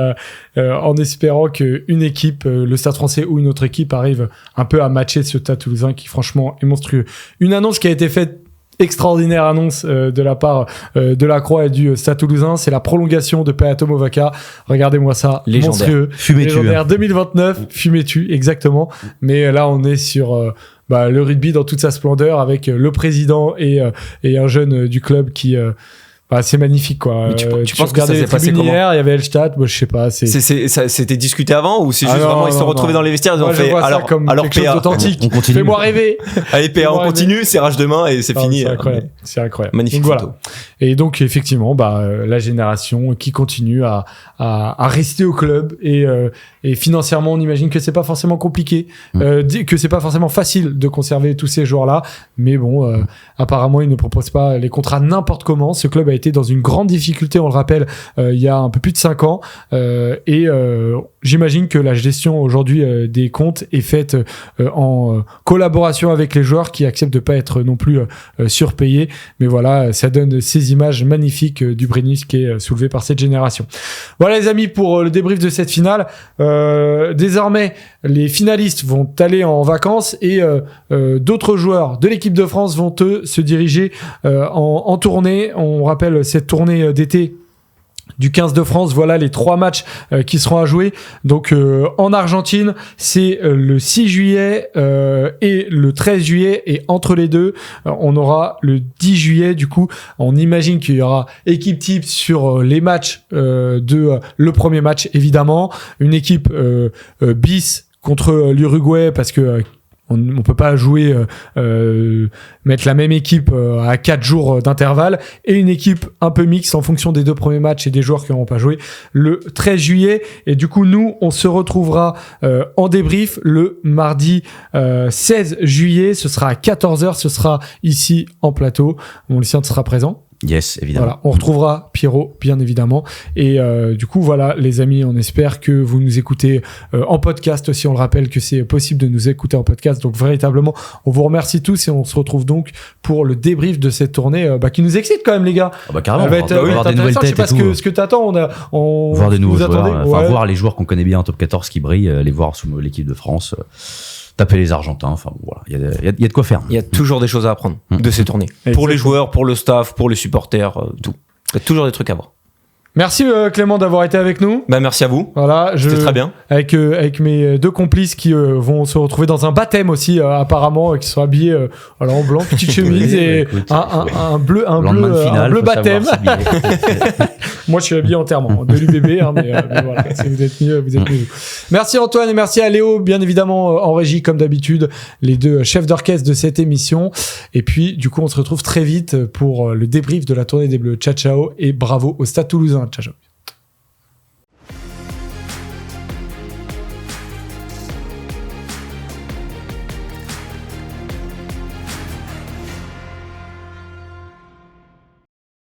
en espérant qu'une équipe, le Stade Français ou une autre équipe, arrive un peu à matcher ce Stade Toulousain qui, franchement, est monstrueux. Une annonce qui a été faite. Extraordinaire annonce de la part de la Croix et du Stade Toulousain, c'est la prolongation de Peato Movaca. Regardez-moi ça, monstrueux. Légendaire 2029, fumé-tu, exactement. Mais là, on est sur le rugby dans toute sa splendeur avec le président et un jeune du club qui... c'est magnifique quoi. Mais tu penses que ça s'est passé comment? Hier, il y avait Elstad, je sais pas. C'était discuté avant ou c'est juste vraiment ils se sont retrouvés dans les vestiaires ils ont fait alors quelque chose d'authentique. Fais-moi rêver. Allez PA, on continue, serrage de main et c'est fini. C'est incroyable. Magnifique donc, photo. Voilà. Et donc effectivement, la génération qui continue à rester au club et financièrement, on imagine que c'est pas forcément compliqué, que c'est pas forcément facile de conserver tous ces joueurs-là, mais bon, apparemment, ils ne proposent pas les contrats n'importe comment. Ce club a été dans une grande difficulté, on le rappelle, il y a un peu plus de 5 ans, et j'imagine que la gestion aujourd'hui des comptes est faite en collaboration avec les joueurs qui acceptent de pas être non plus surpayés, mais voilà, ça donne ces images magnifiques du Brennus qui est soulevé par cette génération. Voilà les amis pour le débrief de cette finale. Désormais, les finalistes vont aller en vacances et d'autres joueurs de l'équipe de France vont se diriger en tournée. On rappelle cette tournée d'été du 15 de France, voilà les 3 matchs qui seront à jouer. Donc en Argentine, c'est le 6 juillet et le 13 juillet. Et entre les deux, on aura le 10 juillet. Du coup, on imagine qu'il y aura équipe type sur les matchs le premier match, évidemment. Une équipe bis contre l'Uruguay parce que on peut pas jouer mettre la même équipe à 4 jours d'intervalle et une équipe un peu mixte en fonction des 2 premiers matchs et des joueurs qui n'auront pas joué le 13 juillet. Et du coup, nous, on se retrouvera en débrief le mardi 16 juillet. Ce sera à 14h. Ce sera ici en plateau. Lucien sera présent. Yes, évidemment. Voilà, on retrouvera Pierrot, bien évidemment. Et du coup, voilà, les amis, on espère que vous nous écoutez en podcast aussi. On le rappelle que c'est possible de nous écouter en podcast. Donc, véritablement, on vous remercie tous et on se retrouve donc pour le débrief de cette tournée qui nous excite quand même, les gars. Carrément, elle va être, voir des nouvelles têtes. Je sais pas ce que t'attends. Voir des nouveaux joueurs. Ouais. Voir les joueurs qu'on connaît bien en top 14 qui brillent, les voir sous l'équipe de France. Taper les Argentins, enfin voilà, il y a de quoi faire. Il y a toujours des choses à apprendre de ces tournées. Pour les joueurs, pour le staff, pour les supporters, tout. Il y a toujours des trucs à voir. Merci Clément d'avoir été avec nous. Bah, merci à vous. Voilà, C'était très bien. Avec mes deux complices qui vont se retrouver dans un baptême aussi apparemment, qui sont habillés alors en blanc, petite chemise et écoute, un bleu final, bleu faut baptême. savoir s'habiller. Moi je suis habillé entièrement de l'UBB mais voilà, si vous êtes mieux, vous êtes mieux. Merci Antoine et merci à Léo bien évidemment en régie comme d'habitude, les deux chefs d'orchestre de cette émission. Et puis du coup on se retrouve très vite pour le débrief de la tournée des Bleus. Ciao ciao et bravo au Stade Toulousain. Ciao ciao.